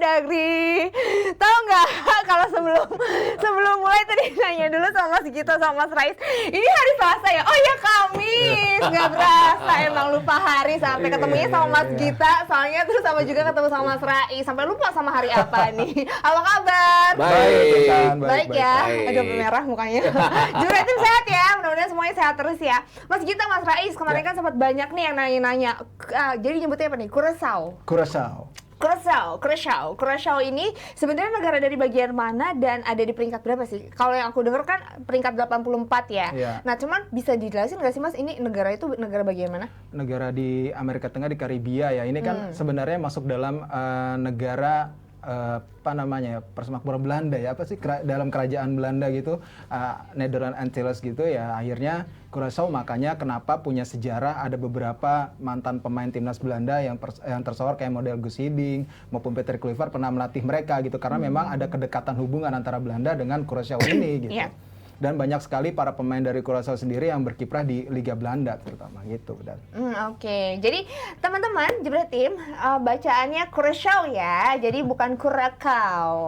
Mendagri. Tahu nggak kalau sebelum mulai tadi nanya dulu sama Mas Gito sama Mas Rais. Ini hari Selasa ya? Oh ya Kamis. Nggak berasa emang lupa hari sampai ketemunya sama Mas Gita. Soalnya terus sama juga ketemu sama Mas Rais. Sampai lupa sama hari apa nih. Apa kabar? Baik Ya. baik. Agak merah mukanya. Jura tim sehat ya. Mudah-mudahan semuanya sehat terus ya. Mas Gita, Mas Rais, kemarin kan sempat banyak nih yang nanya-nanya. Jadi nyebutnya apa nih? Curaçao ini sebenarnya negara dari bagian mana dan ada di peringkat berapa sih? Kalau yang aku dengar kan peringkat 84 ya. Nah, cuman bisa dijelasin nggak sih Mas, ini negara itu negara bagian mana? Negara di Amerika Tengah, di Karibia ya. Ini kan sebenarnya masuk dalam negara apa namanya ya, persemakmuran Belanda ya, apa sih dalam kerajaan Belanda gitu, Nederland Antilles gitu ya. Akhirnya Curaçao, makanya kenapa punya sejarah, ada beberapa mantan pemain timnas Belanda yang tersohor kayak model Guus Hiddink maupun Peter Kluivert pernah melatih mereka gitu, karena memang ada kedekatan hubungan antara Belanda dengan Curaçao ini gitu. Dan banyak sekali para pemain dari Curaçao sendiri yang berkiprah di Liga Belanda terutama gitu. Oke. Jadi teman-teman Jebret Tim, bacaannya Curaçao ya. Jadi bukan Curacao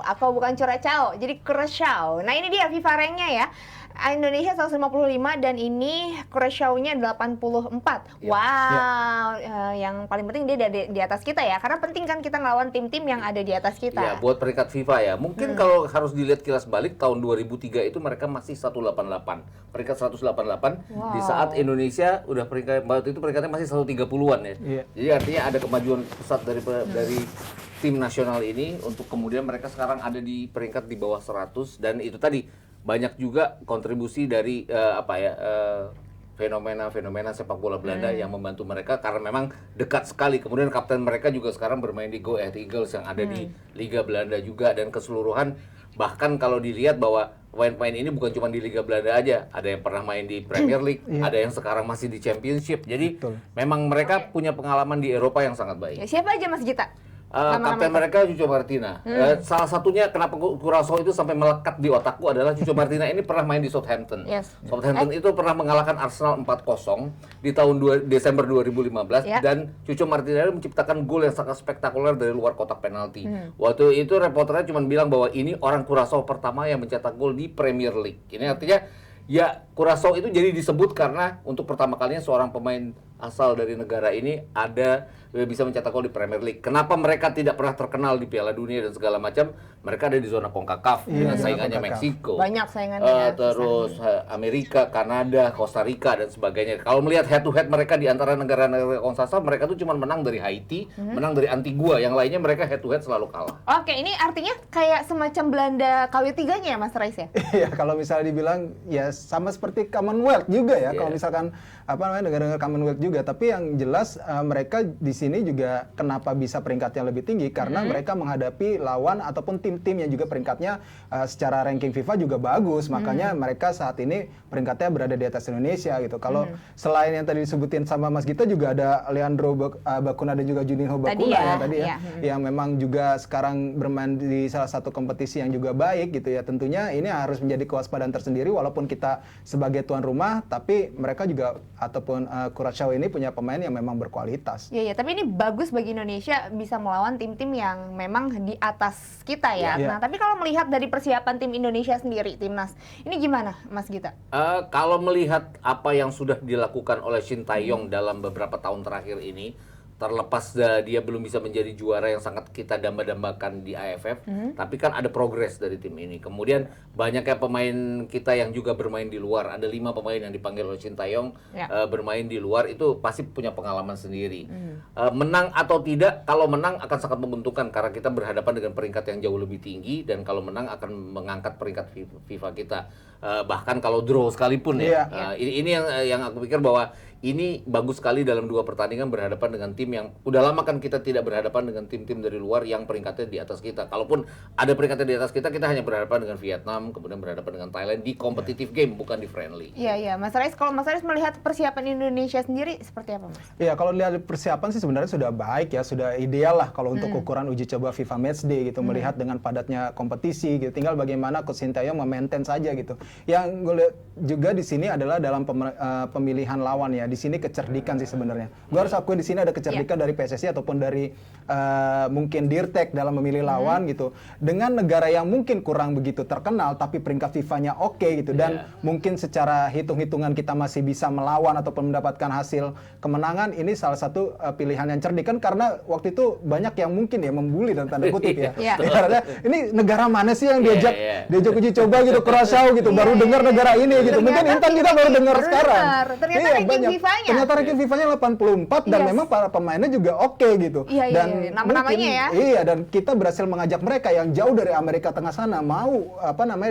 atau bukan Curacao. Jadi Curaçao. Nah, ini dia FIFA ranknya ya. Indonesia 155 dan ini Curaçao-nya 84. Wow. Yang paling penting dia di atas kita ya. Karena penting kan kita ngelawan tim-tim yang ada di atas kita. Ya, buat peringkat FIFA ya. Mungkin kalau harus dilihat kilas balik tahun 2003 itu mereka masih 188. Peringkat 188 di saat Indonesia udah peringkat waktu itu peringkatnya masih 130-an ya. Jadi artinya ada kemajuan pesat dari tim nasional ini untuk kemudian mereka sekarang ada di peringkat di bawah 100, dan itu tadi banyak juga kontribusi dari fenomena sepak bola Belanda yang membantu mereka karena memang dekat sekali. Kemudian kapten mereka juga sekarang bermain di Go Ahead Eagles yang ada di Liga Belanda juga, dan keseluruhan bahkan kalau dilihat bahwa pemain-pemain ini bukan cuma di Liga Belanda aja, ada yang pernah main di Premier League, ada yang sekarang masih di Championship. Jadi memang mereka punya pengalaman di Eropa yang sangat baik. Ya, siapa aja Mas Gita? Kapten mereka Cuco Martina. Salah satunya kenapa Curaçao itu sampai melekat di otakku adalah Cuco Martina ini pernah main di Southampton. Southampton itu pernah mengalahkan Arsenal 4-0 di tahun Desember 2015 dan Cuco Martina itu menciptakan gol yang sangat spektakuler dari luar kotak penalti. Waktu itu reporternya cuma bilang bahwa ini orang Curaçao pertama yang mencetak gol di Premier League. Ini artinya ya Curaçao itu jadi disebut karena untuk pertama kalinya seorang pemain asal dari negara ini bisa mencetak gol di Premier League. Kenapa mereka tidak pernah terkenal di Piala Dunia dan segala macam? Mereka ada di zona CONCACAF dengan saingannya Meksiko. Banyak saingannya. Terus Amerika, Kanada, Costa Rica dan sebagainya. Kalau melihat head to head mereka di antara negara-negara CONCACAF, mereka tuh cuma menang dari Haiti, menang dari Antigua. Yang lainnya mereka head to head selalu kalah. Oke, ini artinya kayak semacam Belanda KW3-nya ya Mas Rais ya? Iya, kalau misalnya dibilang ya sama seperti Commonwealth juga ya. Kalau misalkan negara-negara Commonwealth juga, tapi yang jelas mereka di sini juga kenapa bisa peringkatnya lebih tinggi karena mereka menghadapi lawan ataupun tim-tim yang juga peringkatnya secara ranking FIFA juga bagus, makanya mereka saat ini peringkatnya berada di atas Indonesia gitu. Kalau selain yang tadi disebutin sama Mas Gita juga ada Leandro Bacuna dan juga Juninho Bacuna yang memang juga sekarang bermain di salah satu kompetisi yang juga baik gitu ya. Tentunya ini harus menjadi kewaspadaan tersendiri walaupun kita sebagai tuan rumah, tapi mereka juga ataupun Curaçao ini punya pemain yang memang berkualitas. Iya, tapi ini bagus bagi Indonesia bisa melawan tim-tim yang memang di atas kita ya. Nah, tapi kalau melihat dari persiapan tim Indonesia sendiri, timnas, ini gimana, Mas Gita? Kalau melihat apa yang sudah dilakukan oleh Shin Tae-yong dalam beberapa tahun terakhir ini, terlepas dia belum bisa menjadi juara yang sangat kita damba-dambakan di AFF, tapi kan ada progres dari tim ini. Kemudian banyaknya pemain kita yang juga bermain di luar. Ada 5 pemain yang dipanggil oleh Shin Tae-yong bermain di luar, itu pasti punya pengalaman sendiri. Menang atau tidak, kalau menang akan sangat menguntungkan karena kita berhadapan dengan peringkat yang jauh lebih tinggi, dan kalau menang akan mengangkat peringkat FIFA kita. Bahkan kalau draw sekalipun ini yang aku pikir bahwa ini bagus sekali dalam 2 pertandingan berhadapan dengan tim yang udah lama kan kita tidak berhadapan dengan tim-tim dari luar yang peringkatnya di atas kita. Kalaupun ada peringkatnya di atas kita hanya berhadapan dengan Vietnam, kemudian berhadapan dengan Thailand di competitive game, bukan di friendly. Iya, Mas Rais, kalau Mas Rais melihat persiapan Indonesia sendiri seperti apa, Mas? Iya, kalau lihat persiapan sih sebenarnya sudah baik ya, sudah ideal lah kalau untuk ukuran uji coba FIFA Matchday gitu, melihat dengan padatnya kompetisi gitu. Tinggal bagaimana Coach Shin Tae-yong memaintain saja gitu. Yang gue lihat juga di sini adalah dalam pemilihan lawan ya. di sini kecerdikan sih sebenarnya. Gue harus akuin di sini ada kecerdikan dari PSSI ataupun dari mungkin Dirtek dalam memilih lawan gitu. Dengan negara yang mungkin kurang begitu terkenal tapi peringkat FIFA-nya oke gitu, dan mungkin secara hitung-hitungan kita masih bisa melawan ataupun mendapatkan hasil kemenangan, ini salah satu pilihan yang cerdik kan, karena waktu itu banyak yang mungkin ya membuli dan tanda kutip ya. Karena ini negara mana sih yang diajak uji coba gitu, Curaçao gitu, baru dengar negara ini gitu. Mungkin Intan kita baru dengar sekarang. Ternyata ranking FIFA-nya. Ternyata ranking FIFA-nya 84 dan memang para pemainnya juga oke gitu. Dan nama-namanya ya. Iya, dan kita berhasil mengajak mereka yang jauh dari Amerika Tengah sana mau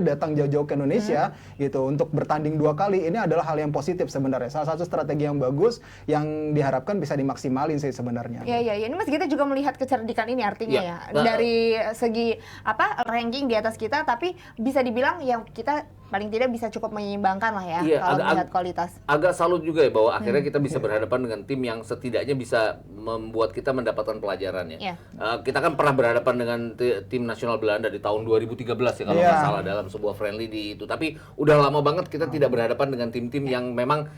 datang jauh-jauh ke Indonesia gitu untuk bertanding 2 kali. Ini adalah hal yang positif sebenarnya. Salah satu strategi yang bagus yang diharapkan bisa dimaksimalin sih sebenarnya. Iya. Ini Mas Gita juga melihat kecerdikan ini artinya ya. Dari segi ranking di atas kita, tapi bisa dibilang yang kita paling tidak bisa cukup menyeimbangkan lah ya kalau melihat kualitas. Agak salut juga ya bahwa akhirnya kita bisa berhadapan dengan tim yang setidaknya bisa membuat kita mendapatkan pelajaran ya. Kita kan pernah berhadapan dengan tim nasional Belanda di tahun 2013 ya kalau nggak salah, dalam sebuah friendly di itu. Tapi udah lama banget kita tidak berhadapan dengan tim-tim yang memang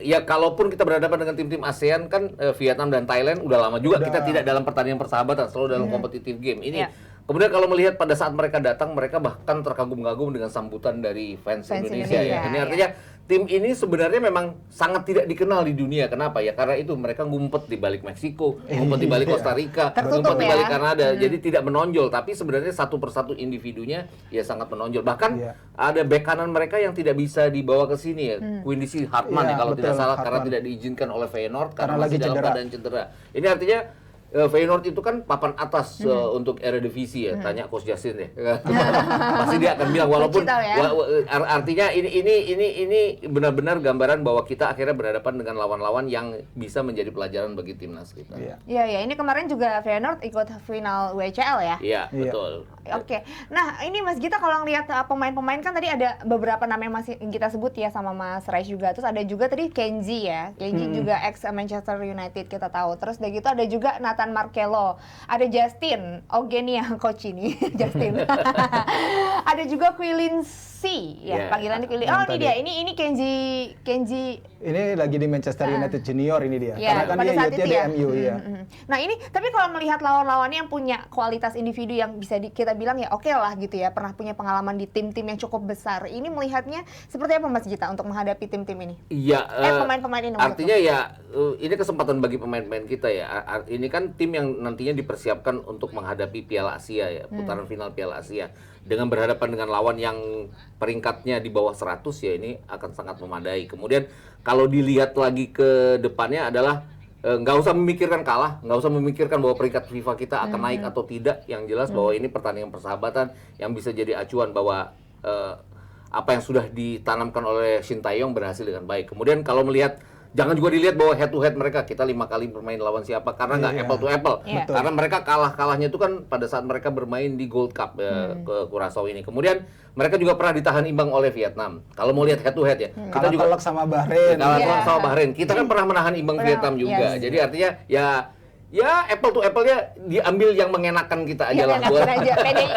ya, kalaupun kita berhadapan dengan tim-tim ASEAN kan, Vietnam dan Thailand udah lama juga kita tidak dalam pertandingan persahabatan, selalu dalam kompetitif game. Ini kemudian kalau melihat pada saat mereka datang, mereka bahkan terkagum-kagum dengan sambutan dari fans Indonesia ya. Ini artinya tim ini sebenarnya memang sangat tidak dikenal di dunia. Kenapa ya? Karena itu mereka ngumpet di balik Meksiko, ngumpet di balik Costa Rica, ngumpet di balik Kanada. Jadi tidak menonjol, tapi sebenarnya satu persatu individunya ya sangat menonjol. Bahkan ada bek kanan mereka yang tidak bisa dibawa ke sini ya. Quincy Hartman ya kalau tidak salah, karena tidak diizinkan oleh Feyenoord karena masih dalam keadaan cedera. Ini artinya Feyenoord itu kan papan atas untuk Eredivisie ya. Tanya Coach Justin deh. Pasti dia akan bilang, walaupun artinya ini benar-benar gambaran bahwa kita akhirnya berhadapan dengan lawan-lawan yang bisa menjadi pelajaran bagi timnas kita. Iya, ini kemarin juga Feyenoord ikut final WCL ya. Iya, betul. Oke. Nah, ini Mas Gita kalau ngelihat pemain-pemain kan tadi ada beberapa nama yang masih kita sebut ya sama Mas Rais juga. Terus ada juga tadi Kenji ya. Kenji juga ex Manchester United kita tahu. Terus udah gitu ada juga Nathan Markelo, ada Justin Eugenia coach ini Justin. Ada juga Quilincy ya, panggilannya Quilincy. Oh, ini dia. Ini Kenji ini lagi di Manchester United Junior ini dia. Ya, karena kan dia saat itu di MU ya. Nah, ini tapi kalau melihat lawan-lawannya yang punya kualitas individu yang bisa kita bilang ya oke lah gitu ya, pernah punya pengalaman di tim-tim yang cukup besar. Ini melihatnya seperti apa Mas Gita untuk menghadapi tim-tim ini? Iya, pemain-pemain ini. Artinya ya ini kesempatan bagi pemain-pemain kita ya. Ini kan tim yang nantinya dipersiapkan untuk menghadapi Piala Asia ya, putaran final Piala Asia. Dengan berhadapan dengan lawan yang peringkatnya di bawah 100 ya, ini akan sangat memadai. Kemudian kalau dilihat lagi ke depannya adalah nggak usah memikirkan kalah, nggak usah memikirkan bahwa peringkat FIFA kita akan naik atau tidak. Yang jelas bahwa ini pertandingan persahabatan yang bisa jadi acuan bahwa apa yang sudah ditanamkan oleh Shin Tae-yong berhasil dengan baik. Kemudian kalau melihat, jangan juga dilihat bahwa head to head mereka kita 5 kali bermain lawan siapa, karena nggak apple to apple. Karena mereka kalahnya itu kan pada saat mereka bermain di Gold Cup ke Curaçao ini. Kemudian mereka juga pernah ditahan imbang oleh Vietnam. Kalau mau lihat head to head ya, kita juga kalah sama Bahrain. Sama Bahrain. Kita kan pernah menahan imbang Vietnam juga. Jadi artinya ya apple to apple-nya diambil yang mengenakan kita aja lah.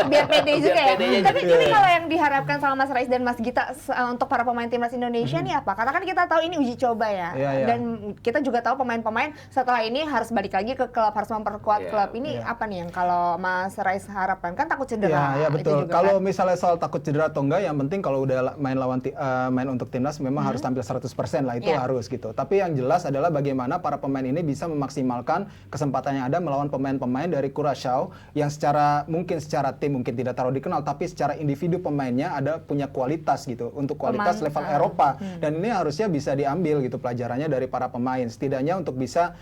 Biar pede juga ya. Tapi ini kalau yang diharapkan sama Mas Rais dan Mas Gita untuk para pemain timnas Indonesia nih apa? Karena kan kita tahu ini uji coba ya. Dan kita juga tahu pemain-pemain setelah ini harus balik lagi ke klub, harus memperkuat klub. Ini apa nih yang kalau Mas Rais harapkan? Kan takut cedera. Iya, betul. Kalau misalnya soal takut cedera atau enggak, yang penting kalau udah main untuk timnas memang harus tampil 100% lah, itu harus gitu. Tapi yang jelas adalah bagaimana para pemain ini bisa memaksimalkan kesempatan yang ada melawan pemain-pemain dari Curaçao yang mungkin secara tim mungkin tidak terlalu dikenal, tapi secara individu pemainnya punya kualitas gitu, untuk kualitas level Eropa. Dan ini harusnya bisa diambil gitu pelajarannya dari para pemain, setidaknya untuk bisa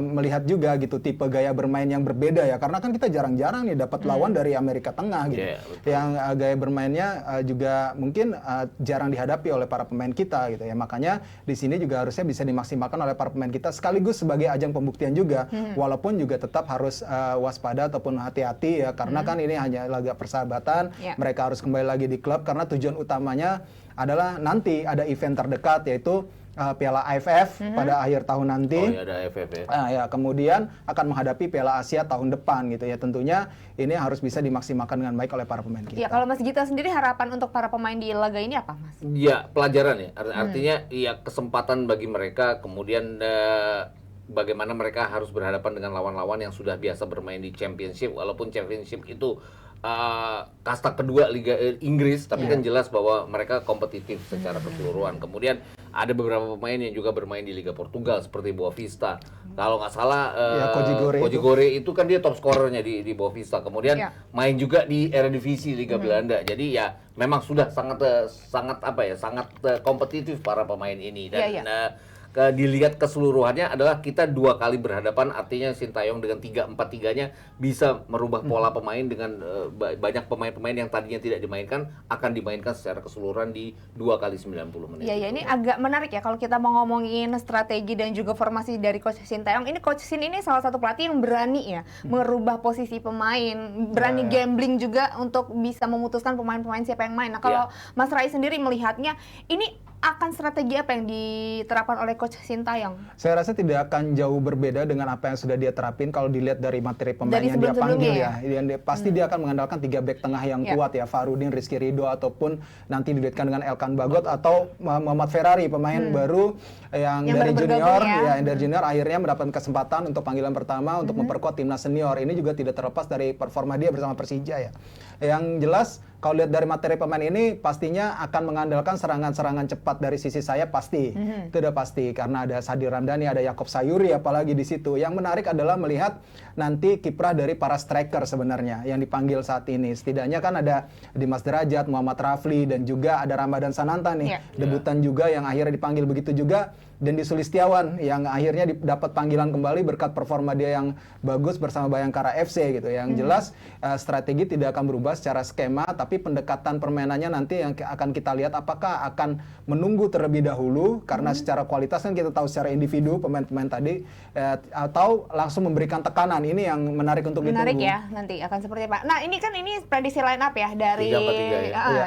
melihat juga gitu tipe gaya bermain yang berbeda ya, karena kan kita jarang-jarang nih dapat lawan dari Amerika Tengah gitu, yang gaya bermainnya juga mungkin jarang dihadapi oleh para pemain kita gitu ya. Makanya di sini juga harusnya bisa dimaksimalkan oleh para pemain kita, sekaligus sebagai ajang pembuktian juga. Walaupun juga tetap harus waspada ataupun hati-hati ya, karena kan ini hanya laga persahabatan. Mereka harus kembali lagi di klub karena tujuan utamanya adalah nanti ada event terdekat, yaitu Piala AFF pada akhir tahun nanti. Oh ya, ada AFF ya. Ya, kemudian akan menghadapi Piala Asia tahun depan gitu ya. Tentunya ini harus bisa dimaksimalkan dengan baik oleh para pemain kita. Ya, kalau Mas Gita sendiri harapan untuk para pemain di laga ini apa, Mas? Ya, pelajaran ya. Artinya ya kesempatan bagi mereka, kemudian bagaimana mereka harus berhadapan dengan lawan-lawan yang sudah biasa bermain di Championship, walaupun Championship itu kasta kedua Liga Inggris, tapi kan jelas bahwa mereka kompetitif secara keseluruhan. Kemudian ada beberapa pemain yang juga bermain di Liga Portugal seperti Boavista. Kalau nggak salah, Koji Gore itu kan dia top scorernya di Boavista. Kemudian main juga di Eredivisie Liga Belanda. Jadi ya memang sudah sangat kompetitif para pemain ini. Dan dilihat keseluruhannya adalah kita 2 kali berhadapan, artinya Sintayong dengan 3-4-3-nya bisa merubah pola pemain dengan banyak pemain-pemain yang tadinya tidak dimainkan akan dimainkan secara keseluruhan di 2 kali 90 menit. Iya, ini agak menarik ya kalau kita mau ngomongin strategi dan juga formasi dari Coach Sintayong. Ini Coach Sin ini salah satu pelatih yang berani ya merubah posisi pemain, berani gambling juga untuk bisa memutuskan pemain-pemain siapa yang main. Nah, kalau Mas Rai sendiri melihatnya, ini akan strategi apa yang diterapkan oleh Coach Sintayong? Saya rasa tidak akan jauh berbeda dengan apa yang sudah dia terapin kalau dilihat dari materi pemain yang dia panggil ya. Pasti dia akan mengandalkan 3 bek tengah yang kuat ya, Farudin, Rizky Ridho, ataupun nanti dilihatkan dengan Elkan Bagot atau Muhammad Ferrari, pemain baru yang dari junior yang dari junior akhirnya mendapatkan kesempatan untuk panggilan pertama untuk memperkuat timnas senior. Ini juga tidak terlepas dari performa dia bersama Persija ya. Yang jelas kalau lihat dari materi pemain ini pastinya akan mengandalkan serangan-serangan cepat dari sisi saya pasti. Itu udah pasti karena ada Sadi Ramdhani, ada Yakob Sayuri apalagi di situ. Yang menarik adalah melihat nanti kiprah dari para striker sebenarnya yang dipanggil saat ini. Setidaknya kan ada Dimas Derajat, Muhammad Rafli, dan juga ada Ramadan Sananta nih. Debutan juga yang akhirnya dipanggil, begitu juga Dendi Sulistiawan yang akhirnya dapat panggilan kembali berkat performa dia yang bagus bersama Bayangkara FC gitu. Yang jelas strategi tidak akan berubah secara skema, tapi pendekatan permainannya nanti yang akan kita lihat apakah akan menunggu terlebih dahulu karena secara kualitas kan kita tahu secara individu pemain-pemain tadi atau langsung memberikan tekanan. Ini yang menarik untuk ditunggu. Menarik ya, nanti akan seperti apa. Nah, ini prediksi line up ya dari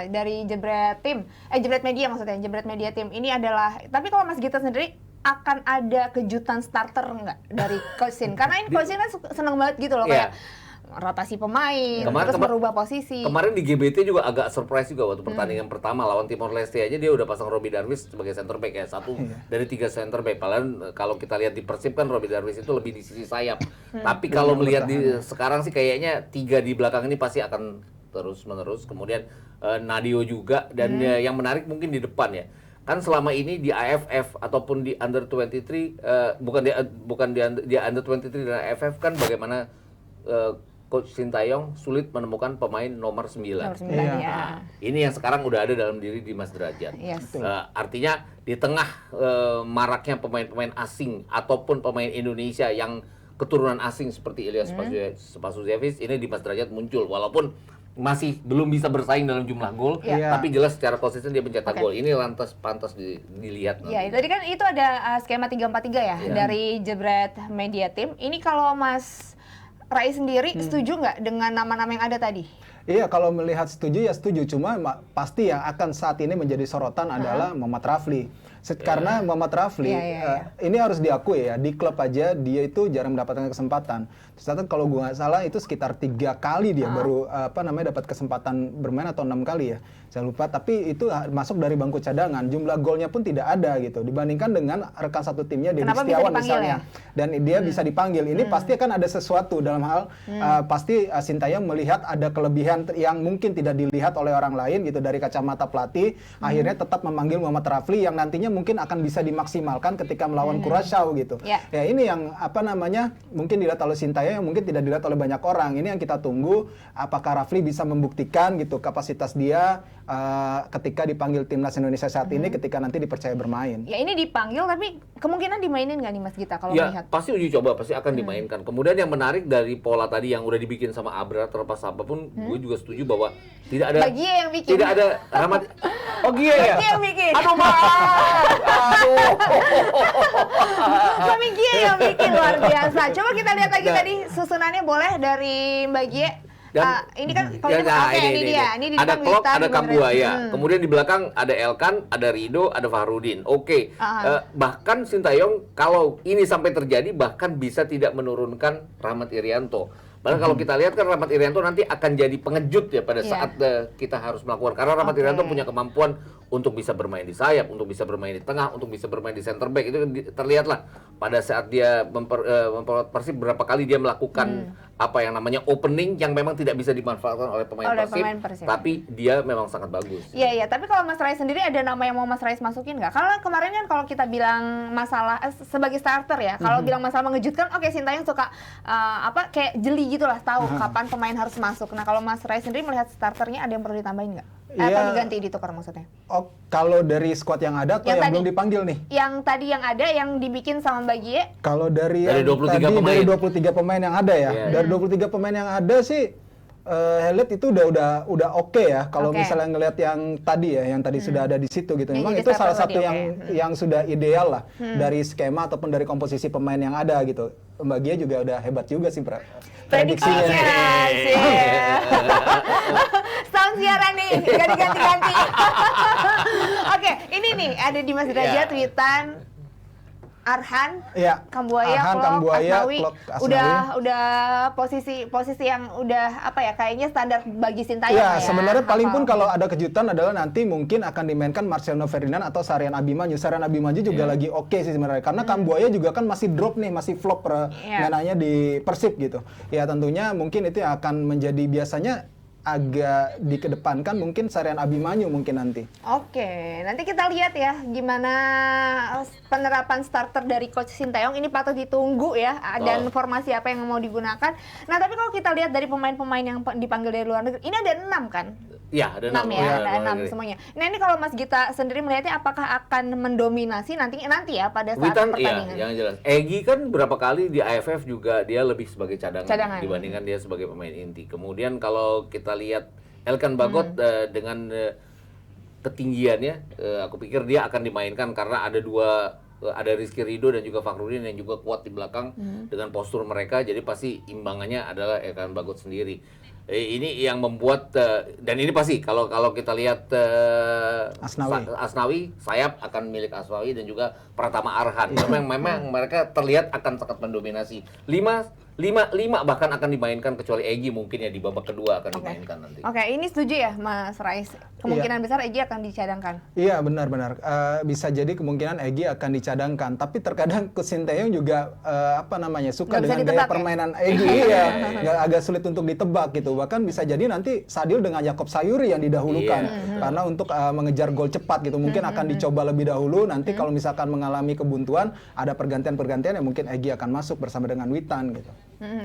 dari Jebret Media maksudnya, Jebret Media Tim. Ini adalah, tapi kalau Mas Gita sendiri akan ada kejutan starter nggak dari Coach Sin? Karena ini Coach Sin kan seneng banget gitu loh, kayak rotasi pemain, terus merubah posisi. Kemarin di GBT juga agak surprise juga waktu pertandingan pertama lawan Timor Leste aja dia udah pasang Robbie Darwish sebagai center back ya, satu dari 3 center back. Padahal kalau kita lihat di Persib kan Robbie Darwish itu lebih di sisi sayap. Tapi kalau melihat sekarang sih kayaknya 3 di belakang ini pasti akan terus-menerus. Kemudian Nadio juga, dan yang menarik mungkin di depan ya. Kan selama ini di AFF ataupun di Under 23 bukan di Under 23 dan AFF kan bagaimana Coach Sintayong sulit menemukan pemain nomor 9. Ini yang sekarang udah ada dalam diri Dimas Derajat. Artinya di tengah maraknya pemain-pemain asing ataupun pemain Indonesia yang keturunan asing seperti Ilyas Spasuzjevic, ini Dimas Derajat muncul walaupun masih belum bisa bersaing dalam jumlah gol, tapi jelas secara konsisten dia mencetak gol. Ini pantas dilihat. Iya, tadi kan itu ada skema 3-4-3 ya dari Jebret Media Tim. Ini kalau Mas Rai sendiri setuju nggak dengan nama-nama yang ada tadi? Iya, kalau melihat setuju ya setuju. Cuma pasti yang akan saat ini menjadi sorotan adalah Muhammad Rafli. Karena Muhammad Rafli ini harus diakui ya, di klub aja dia itu jarang mendapatkan kesempatan. Terus kalau gue nggak salah itu sekitar 3 kali dia baru dapat kesempatan bermain atau 6 kali ya, saya lupa. Tapi itu masuk dari bangku cadangan, jumlah golnya pun tidak ada gitu dibandingkan dengan rekan satu timnya Dedi Setiawan misalnya, dan dia bisa dipanggil. Ini pasti akan ada sesuatu dalam hal pasti Sintayong melihat ada kelebihan yang mungkin tidak dilihat oleh orang lain gitu dari kacamata pelatih. Akhirnya tetap memanggil Muhammad Rafli yang nantinya mungkin akan bisa dimaksimalkan ketika melawan Curaçao gitu. Ya ini yang mungkin dilihat oleh Sintayong yang mungkin tidak dilihat oleh banyak orang. Ini yang kita tunggu, apakah Rafli bisa membuktikan gitu kapasitas dia ketika dipanggil timnas Indonesia saat ini, ketika nanti dipercaya bermain. Ya ini dipanggil tapi kemungkinan dimainin nggak nih Mas Gita kalau melihat? Pasti uji coba, pasti akan dimainkan. Kemudian yang menarik dari pola tadi yang udah dibikin sama Abra, terlepas apapun, gue juga setuju bahwa tidak ada Gia yang bikin. Tidak ada Rahmat. Oh Gia ya? Gia yang bikin. Aduh maaf. Aduh. Suami Gia yang bikin, luar biasa. Coba kita lihat lagi tadi susunannya boleh dari Mbak Gia. Dan ini kan kalau ini dia. Ini di ada depan Klok, Witan, ada di Kambuaya. Madrid. Kemudian di belakang ada Elkan, ada Rido, ada Fahrudin. Oke. Bahkan Sintayong kalau ini sampai terjadi bahkan bisa tidak menurunkan Rahmat Irianto. Padahal kalau kita lihat kan Rahmat Irianto nanti akan jadi pengejut ya pada saat kita harus melakukan. Karena Rahmat Irianto punya kemampuan untuk bisa bermain di sayap, untuk bisa bermain di tengah, untuk bisa bermain di center back. Itu terlihat lah pada saat dia memperkuat Persib berapa kali dia melakukan apa yang namanya opening yang memang tidak bisa dimanfaatkan oleh pemain Persib. Tapi dia memang sangat bagus. Iya, tapi kalau Mas Rais sendiri ada nama yang mau Mas Rais masukin nggak? Karena kemarin kan kalau kita bilang masalah sebagai starter ya, kalau bilang masalah mengejutkan, oke Sintayong suka kayak jeli gitu lah, tahu kapan pemain harus masuk. Nah kalau Mas Rais sendiri melihat starternya ada yang perlu ditambahin nggak? Atau diganti, ditukar maksudnya? Oh, kalau dari squad yang ada atau yang belum dipanggil nih? Yang tadi yang ada, yang dibikin sama Bagie? Kalau dari 23 pemain. Dari 23 pemain yang ada ya. Dari 23 pemain yang ada sih Helet itu udah oke ya. Kalau misalnya ngelihat yang tadi ya, yang tadi sudah ada di situ gitu. Memang itu salah satu yang sudah ideal lah dari skema ataupun dari komposisi pemain yang ada gitu. Bagia juga udah hebat juga sih prediksinya. Sound siaran nih, gak diganti-ganti. Oke, ini nih ada di Mas Derajat, Witan, Arhan, Kambuaya, Klok, Asnawi. Udah posisi yang udah kayaknya standar bagi Sintayong ya. Sebenarnya paling pun kalau ada kejutan adalah nanti mungkin akan dimainkan Marcelino Ferdinand atau Sarian Abimanyu. Sarian Abimanyu juga lagi oke sih sebenarnya karena Kambuaya juga kan masih drop nih, masih flop mainannya di Persib gitu. Ya tentunya mungkin itu yang akan menjadi biasanya agak dikedepankan mungkin Sarian Abimanyu mungkin nanti. Oke, nanti kita lihat ya gimana penerapan starter dari Coach Sintayong ini patut ditunggu ya dan formasi apa yang mau digunakan. Nah tapi kalau kita lihat dari pemain-pemain yang dipanggil dari luar negeri, ini ada 6 kan? Ya, ada 6 ya, ada 6 semuanya. Nah ini kalau Mas Gita sendiri melihatnya apakah akan mendominasi nanti ya pada saat pertandingan? Iya, yang jelas. Egy kan berapa kali di AFF juga dia lebih sebagai cadangan. Dibandingkan dia sebagai pemain inti. Kemudian kalau kita lihat Elkan Bagot dengan ketinggiannya, aku pikir dia akan dimainkan karena ada Rizky Ridho dan juga Fahrudin yang juga kuat di belakang dengan postur mereka, jadi pasti imbangannya adalah Elkan Bagot sendiri. Ini yang membuat dan ini pasti kalau kita lihat Asnawi sayap akan milik Asnawi dan juga Pratama Arhan. Memang mereka terlihat akan sangat mendominasi. 5 bahkan akan dimainkan kecuali Egy mungkin ya di babak kedua akan dimainkan nanti. Oke, ini setuju ya Mas Rais? Kemungkinan besar Egy akan dicadangkan. Iya benar. Bisa jadi kemungkinan Egy akan dicadangkan. Tapi terkadang Coach Sintayong juga suka dengan gaya permainan Egy. Agak sulit untuk ditebak gitu. Bahkan bisa jadi nanti Sadil dengan Yakob Sayuri yang didahulukan karena untuk mengejar gol cepat gitu. Mungkin akan dicoba lebih dahulu. Nanti kalau misalkan mengalami kebuntuan, ada pergantian-pergantian yang mungkin Egy akan masuk bersama dengan Witan gitu.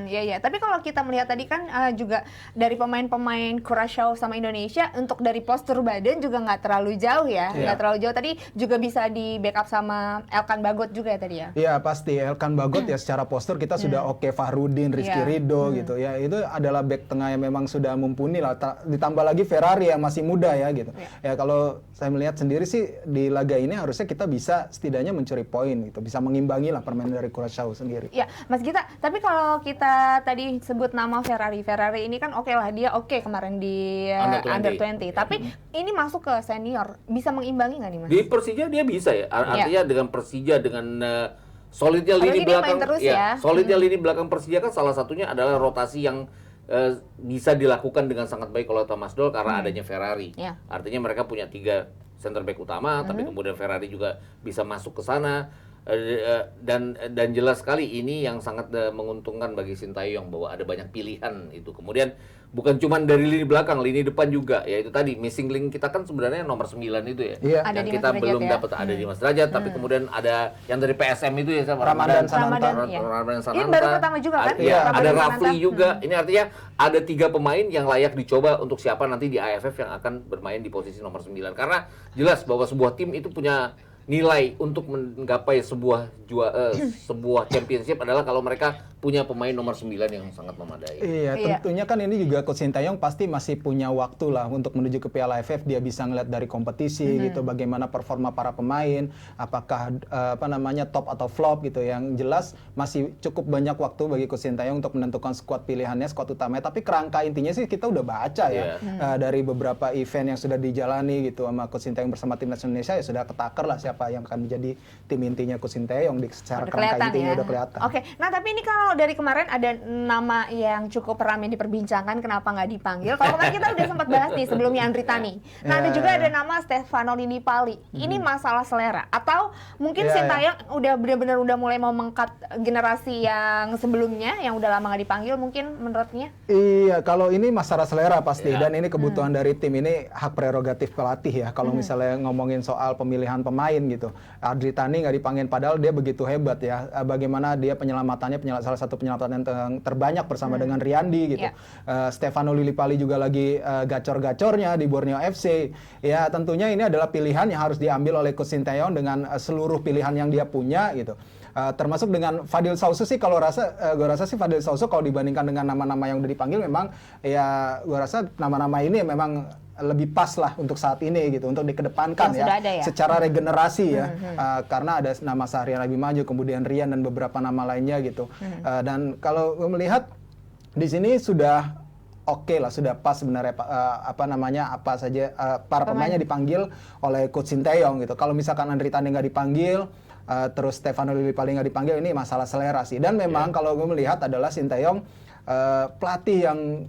Iya. Tapi kalau kita melihat tadi kan juga dari pemain-pemain Curaçao sama Indonesia untuk dari postur badan juga nggak terlalu jauh ya, nggak terlalu jauh. Tadi juga bisa di backup sama Elkan Bagot juga ya tadi ya. Iya pasti Elkan Bagot ya secara postur kita sudah oke. Fahrudin, Rizky Ridho gitu ya, itu adalah back tengah yang memang sudah mumpuni lah. Ditambah lagi Ferrari yang masih muda ya gitu. Ya kalau saya melihat sendiri sih di laga ini harusnya kita bisa setidaknya mencuri poin gitu, bisa mengimbangi lah permainan dari Curaçao sendiri. Iya Mas Gita, tapi kalau kita tadi sebut nama Ferrari ini kan oke lah, dia kemarin di Under 20. Tapi ini masuk ke senior, bisa mengimbangi nggak nih Mas? Di Persija dia bisa ya, artinya dengan Persija dengan solidnya lini belakang, solidnya lini belakang Persija kan salah satunya adalah rotasi yang bisa dilakukan dengan sangat baik oleh Thomas Doll karena adanya Ferrari. Artinya mereka punya 3 center back utama, tapi kemudian Ferrari juga bisa masuk ke sana. Dan jelas sekali ini yang sangat menguntungkan bagi Sintayong bahwa ada banyak pilihan itu. Kemudian bukan cuma dari lini belakang, lini depan juga. Ya itu tadi missing link kita kan sebenarnya nomor 9 itu ya. Yang kita belum dapat ada di Mas Derajat, tapi kemudian ada yang dari PSM itu ya Ramadan Sananta. Ini baru pertama juga kan? Ada Rafli juga. Ini artinya ada 3 pemain yang layak dicoba untuk siapa nanti di AFF yang akan bermain di posisi nomor 9. Karena jelas bahwa sebuah tim itu punya nilai untuk menggapai sebuah championship adalah kalau mereka punya pemain nomor 9 yang sangat memadai. Iya, tentunya kan ini juga Coach Sintayong pasti masih punya waktu lah untuk menuju ke Piala AFF. Dia bisa ngeliat dari kompetisi gitu, bagaimana performa para pemain, apakah top atau flop gitu. Yang jelas masih cukup banyak waktu bagi Coach Sintayong untuk menentukan skuad pilihannya, skuad utamanya. Tapi kerangka intinya sih kita udah baca ya dari beberapa event yang sudah dijalani gitu sama Coach Sintayong bersama timnas Indonesia, ya sudah ketakar lah siapa yang akan menjadi tim intinya Coach Sintayong secara kerangka intinya udah kelihatan. Oke, nah tapi ini kalau dari kemarin ada nama yang cukup ramai diperbincangkan, kenapa nggak dipanggil? Kalau kemarin kita udah sempat bahas nih sebelumnya Andri Tani. Nah ada juga ada nama Stefano Lillipali. Ini masalah selera atau mungkin Sintayong udah benar-benar udah mulai mau mengkat generasi yang sebelumnya yang udah lama nggak dipanggil mungkin menurutnya? Iya, kalau ini masalah selera pasti dan ini kebutuhan dari tim, ini hak prerogatif pelatih ya. Kalau misalnya ngomongin soal pemilihan pemain gitu, Andri Tani nggak dipanggil padahal dia begitu hebat ya. Bagaimana dia penyelamatannya salah satu penyelamatan yang terbanyak bersama dengan Riyandi gitu. Stefano Lillipali juga lagi gacor-gacornya di Borneo FC. Ya tentunya ini adalah pilihan yang harus diambil oleh Coach Sintayong dengan seluruh pilihan yang dia punya gitu. Termasuk dengan Fadil Sausu sih, kalau gue rasa sih Fadil Sausu kalau dibandingkan dengan nama-nama yang udah dipanggil memang ya gue rasa nama-nama ini memang lebih pas lah untuk saat ini gitu, untuk dikedepankan ya, secara regenerasi ya, karena ada nama Sahrian Rabi Maju, kemudian Rian dan beberapa nama lainnya gitu. Dan kalau gue melihat di sini sudah oke lah, sudah pas sebenarnya apa saja para pemainnya dipanggil oleh Coach Sintayong gitu. Kalau misalkan Andri Tani nggak dipanggil, terus Stefano Lillipali nggak dipanggil, ini masalah selera sih. Dan memang kalau gue melihat adalah Sintayong pelatih yang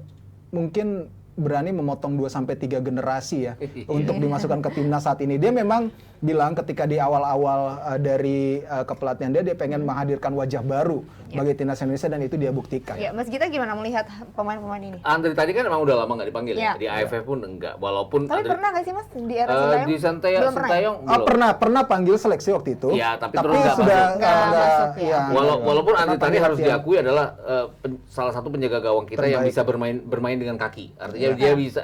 mungkin berani memotong 2-3 generasi ya untuk dimasukkan ke timnas saat ini. Dia memang bilang ketika di awal-awal dari kepelatihan dia pengen menghadirkan wajah baru bagi timnas Indonesia dan itu dia buktikan. Ya, Mas Gita gimana melihat pemain-pemain ini? Andri tadi kan emang udah lama nggak dipanggil ya. Di AFF pun enggak. Walaupun tapi pernah nggak sih Mas di era Sintayong? Di Sintayong pernah panggil seleksi waktu itu. Ya, tapi terus sudah nggak masuk. Ya. Walaupun Andri tadi harus diakui adalah salah satu penjaga gawang kita yang bisa bermain dengan kaki. Artinya dia bisa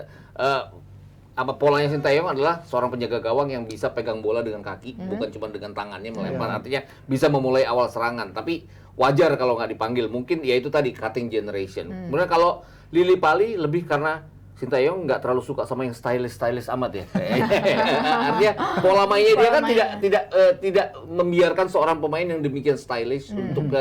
polanya Sintayong adalah seorang penjaga gawang yang bisa pegang bola dengan kaki, bukan cuma dengan tangannya melempar. Artinya bisa memulai awal serangan. Tapi wajar kalau nggak dipanggil. Mungkin ya itu tadi cutting generation. Kemudian kalau Lillipali lebih karena Sintayong nggak terlalu suka sama yang stylish amat ya. Artinya pola mainnya dia kan tidak membiarkan seorang pemain yang demikian stylish untuk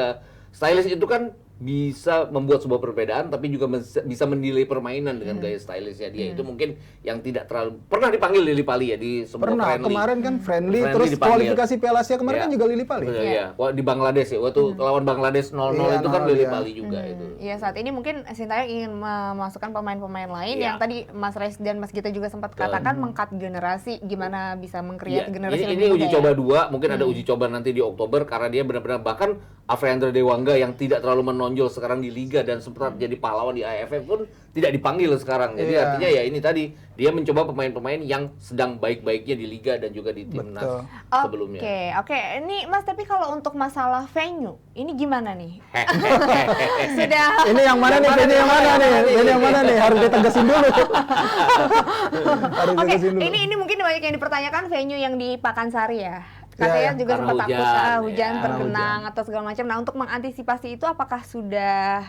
stylish itu kan bisa membuat sebuah perbedaan, tapi juga bisa menilai permainan dengan gaya stylishnya dia. Itu mungkin yang tidak terlalu pernah dipanggil Lillipali ya di semua friendly. Kemarin kan friendly terus dipanggil. Kualifikasi Piala Asia kemarin kan juga Lillipali. Iya. Di Bangladesh ya, waktu lawan Bangladesh 0-0 itu kan Lillipali juga itu. Iya, saat ini mungkin Sintayong ingin memasukkan pemain-pemain lain yang tadi Mas Res dan Mas Gita juga sempat katakan mengkat generasi, gimana bisa mengkreat generasi ini uji coba 2, mungkin ada uji coba nanti di Oktober karena dia benar-benar bahkan Afriandra Dewangga yang tidak terlalu menonjol sekarang di Liga dan sempat jadi pahlawan di AFF pun tidak dipanggil sekarang. Jadi artinya ya ini tadi dia mencoba pemain-pemain yang sedang baik-baiknya di Liga dan juga di timnas sebelumnya. Oke. Ini Mas, tapi kalau untuk masalah venue, ini gimana nih? Sudah. Ini yang mana nih? Venue yang mana nih? Harus ditegasin dulu. Oke, ini mungkin banyak yang dipertanyakan venue yang di Pakansari ya. Katanya juga sempat takut hujan tergenang atau segala macam. Nah, untuk mengantisipasi itu apakah sudah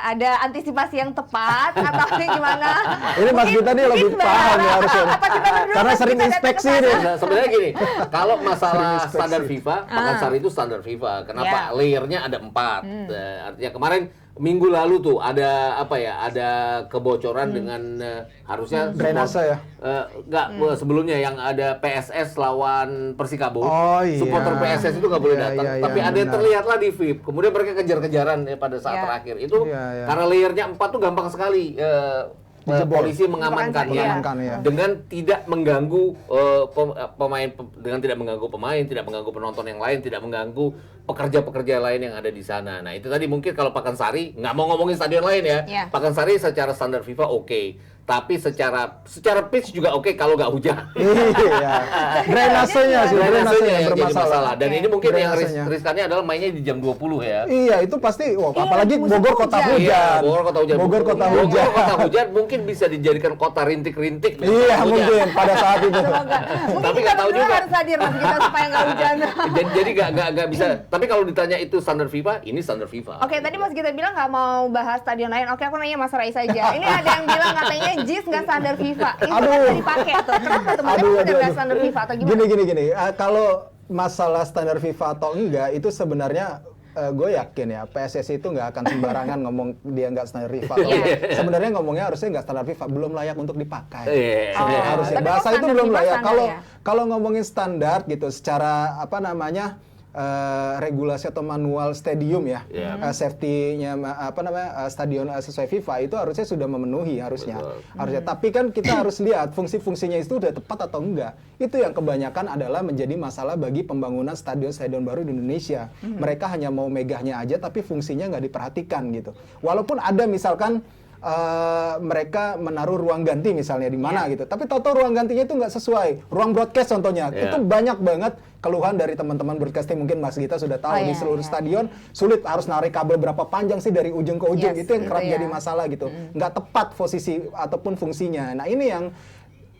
ada antisipasi yang tepat atau gimana? Ini Mas Gita nih lebih paham ya harusnya. Karena sering inspeksi nih. Sebenarnya gini, kalau masalah standar FIFA, Pakansari itu standar FIFA. Kenapa? Layernya ada 4. Artinya kemarin minggu lalu tuh ada kebocoran dengan harusnya drainase ya. Sebelumnya yang ada PSS lawan Persikabo. Supporter PSS itu nggak boleh datang. Tapi ada yang terlihat lah di VIP. Kemudian mereka kejar-kejaran pada saat terakhir. Itu karena layernya 4 tuh gampang sekali. Polisi mengamankan dengan tidak mengganggu pemain, tidak mengganggu penonton yang lain, tidak mengganggu pekerja-pekerja lain yang ada di sana. Nah itu tadi mungkin kalau Pakansari nggak mau ngomongin stadion lain ya, Pakansari secara standar FIFA oke. Tapi secara pitch juga oke kalau nggak hujan. Drainasenya yang bermasalah. Dan ini mungkin yang riskannya adalah mainnya di jam 20 ya. Iya, itu pasti. Apalagi Bogor kota hujan. Bogor kota hujan mungkin bisa dijadikan kota rintik-rintik. Iya, mungkin pada saat itu. Tapi nggak tahu juga. Harus hadir Mas Gita supaya nggak hujan. Jadi nggak bisa Tapi kalau ditanya itu standar FIFA, ini standar FIFA. Oke, tadi Mas Gita bilang nggak mau bahas stadion lain. Oke, aku nanya Mas Rais aja. Ini ada yang bilang katanya JIS nggak standar FIFA. Itu kan nggak dipakai tuh. Kenapa tuh? Mas Emang udah nggak standar FIFA atau gimana? Gini. Kalau masalah standar FIFA atau enggak, itu sebenarnya gue yakin ya PSSI itu nggak akan sembarangan ngomong dia nggak standar FIFA. Sebenarnya ngomongnya harusnya nggak standar FIFA, belum layak untuk dipakai. Harusnya Tapi bahasa kok itu standar belum FIFA layak. standar ya? Kalau ngomongin standar gitu, secara apa namanya regulasi atau manual stadium ya, safety-nya stadion sesuai FIFA itu harusnya sudah memenuhi harusnya. Tapi kan kita harus lihat fungsi-fungsinya itu sudah tepat atau enggak. Itu yang kebanyakan adalah menjadi masalah bagi pembangunan stadion-stadion baru di Indonesia. Mereka hanya mau megahnya aja tapi fungsinya nggak diperhatikan gitu. Walaupun ada misalkan mereka menaruh ruang ganti misalnya di mana gitu. Tapi tahu-tahu ruang gantinya itu nggak sesuai. Ruang broadcast contohnya. Itu banyak banget keluhan dari teman-teman broadcasting, mungkin Mas Gita sudah tahu di seluruh stadion sulit, harus narik kabel berapa panjang sih dari ujung ke ujung. Itu yang kerap jadi masalah gitu. Nggak tepat posisi ataupun fungsinya. Nah ini yang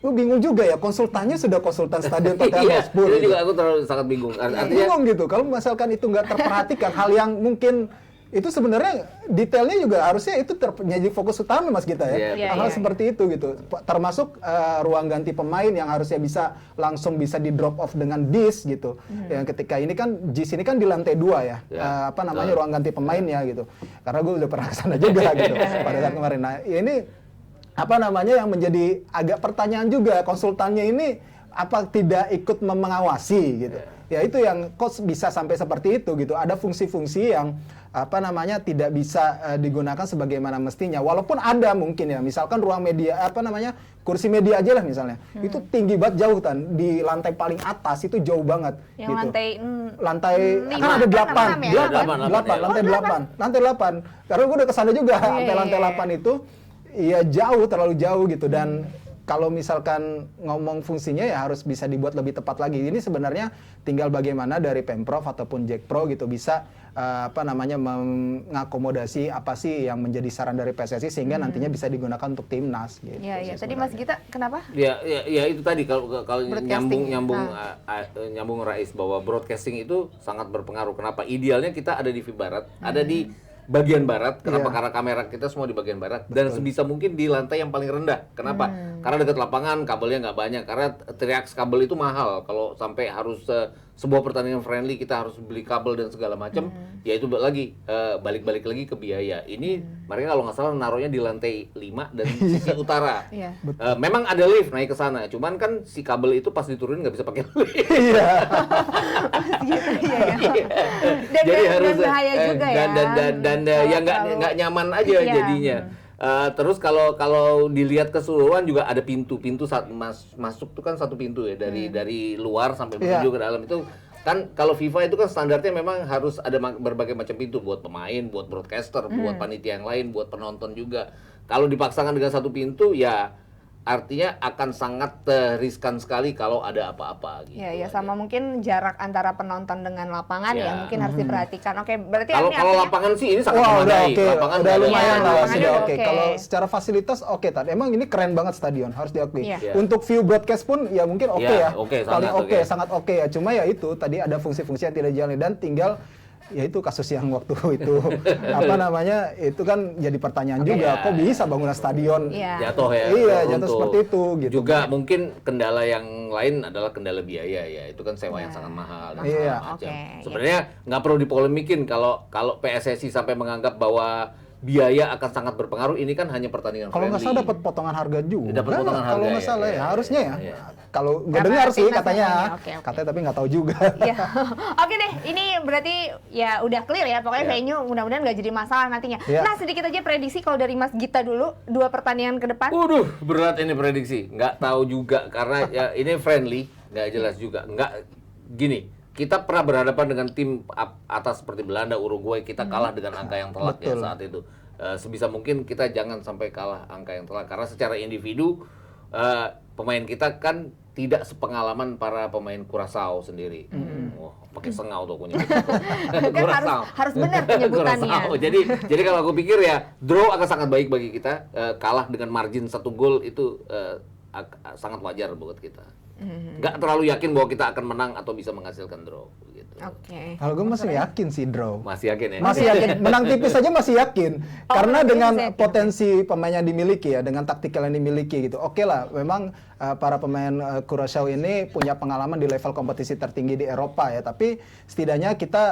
lu bingung juga ya, konsultannya sudah konsultan stadion Tottenham Hotspur. Itu juga aku terlalu sangat bingung. Artinya bingung gitu. Kalau misalkan itu nggak terperhatikan, hal yang mungkin itu sebenarnya detailnya juga harusnya itu menjadi fokus utama Mas Gita ya. Hal seperti itu gitu. Termasuk ruang ganti pemain yang harusnya bisa langsung bisa di drop off dengan bis gitu. Yang ketika ini kan JIS ini kan di lantai 2 ya. Ruang ganti pemainnya gitu. Karena gue udah pernah kesana juga gitu pada saat kemarin. Nah, ini yang menjadi agak pertanyaan juga, konsultannya ini apa tidak ikut mengawasi gitu. Ya itu yang kok bisa sampai seperti itu gitu. Ada fungsi-fungsi yang tidak bisa digunakan sebagaimana mestinya. Walaupun ada mungkin ya, misalkan ruang media kursi media aja lah misalnya. Itu tinggi banget, jauh kan di lantai paling atas itu jauh banget yang gitu. lantai Kan ada 8, lantai 8. Karena gue udah kesana juga, lantai 8 itu ya jauh, terlalu jauh gitu. Dan kalau misalkan ngomong fungsinya ya harus bisa dibuat lebih tepat lagi. Ini sebenarnya tinggal bagaimana dari Pemprov ataupun Jakpro gitu bisa mengakomodasi apa sih yang menjadi saran dari PSSI sehingga nantinya bisa digunakan untuk timnas gitu. Iya. Tadi Mas Gita kenapa? Ya itu tadi kalau nyambung Rais bahwa broadcasting itu sangat berpengaruh. Kenapa? Idealnya kita ada di Barat, ada di bagian barat. Kenapa? Karena kamera kita semua di bagian barat. Dan sebisa mungkin di lantai yang paling rendah. Kenapa? Karena dekat lapangan kabelnya nggak banyak. Karena triaks kabel itu mahal. Kalau sampai harus sebuah pertandingan friendly kita harus beli kabel dan segala macam, ya itu balik-balik lagi ke biaya. Ini mereka kalau nggak salah naruhnya di lantai 5 dan sisi utara. Memang ada lift naik ke sana, cuman kan si kabel itu pas diturunin nggak bisa pakai lift. Jadi harus bahaya juga ya. Dan ya nggak nyaman aja jadinya. Terus kalau dilihat keseluruhan juga ada pintu saat masuk tuh kan satu pintu ya dari luar sampai menuju ke dalam itu kan. Kalau FIFA itu kan standarnya memang harus ada berbagai macam pintu buat pemain, buat broadcaster, buat panitia yang lain, buat penonton juga. Kalau dipaksakan dengan satu pintu ya artinya akan sangat riskan sekali kalau ada apa-apa gitu. Iya, sama mungkin jarak antara penonton dengan lapangan ya mungkin harus diperhatikan. Oke, berarti kalau lapangan sih ini sangat memadai. Lapangan udah lumayan lah, sudah oke. Kalau secara fasilitas tadi. Emang ini keren banget stadion, harus diakui. Iya. Untuk view broadcast pun ya mungkin sangat oke ya. Cuma ya itu tadi ada fungsi-fungsi yang tidak jalan dan tinggal ya itu kasus yang waktu itu itu kan jadi pertanyaan juga, kok bisa bangunan stadion jatuh ya? Iya, jatuh seperti itu gitu. Juga mungkin kendala yang lain adalah kendala biaya ya, itu kan sewa yang sangat mahal dan segala macam. Sebenarnya nggak perlu dipolemikin kalau PSSI sampai menganggap bahwa biaya akan sangat berpengaruh. Ini kan hanya pertandingan kalau nggak salah dapat potongan harga juga. Dapat potongan harga. Kalau nggak salah ya, harusnya ya. Kalau gue dengar sih katanya, katanya tapi nggak tahu juga. Oke deh, ini berarti ya udah clear ya. Pokoknya venue mudah-mudahan nggak jadi masalah nantinya. Nah, sedikit aja prediksi kalau dari Mas Gita dulu 2 pertandingan ke depan. Berat ini prediksi. Nggak tahu juga karena ya ini friendly, nggak jelas juga. Nggak gini. Kita pernah berhadapan dengan tim atas seperti Belanda, Uruguay, kita kalah dengan angka yang telak ya saat itu. Sebisa mungkin kita jangan sampai kalah angka yang telak karena secara individu pemain kita kan tidak sepengalaman para pemain Curaçao sendiri. Pakai sengau tuh punya. harus benar penyebutannya. Jadi kalau aku pikir ya draw akan sangat baik bagi kita. Kalah dengan margin 1 gol itu sangat wajar buat kita. Nggak terlalu yakin bahwa kita akan menang atau bisa menghasilkan draw. Gitu. gitu. Oke. Kalau gue masih yakin sih draw. Masih yakin ya? Masih yakin, menang tipis saja masih yakin. Karena menang tipis dengan yakin. potensi pemain yang dimiliki ya, dengan taktikal yang dimiliki gitu. Oke lah, memang para pemain Curaçao ini punya pengalaman di level kompetisi tertinggi di Eropa ya. Tapi setidaknya kita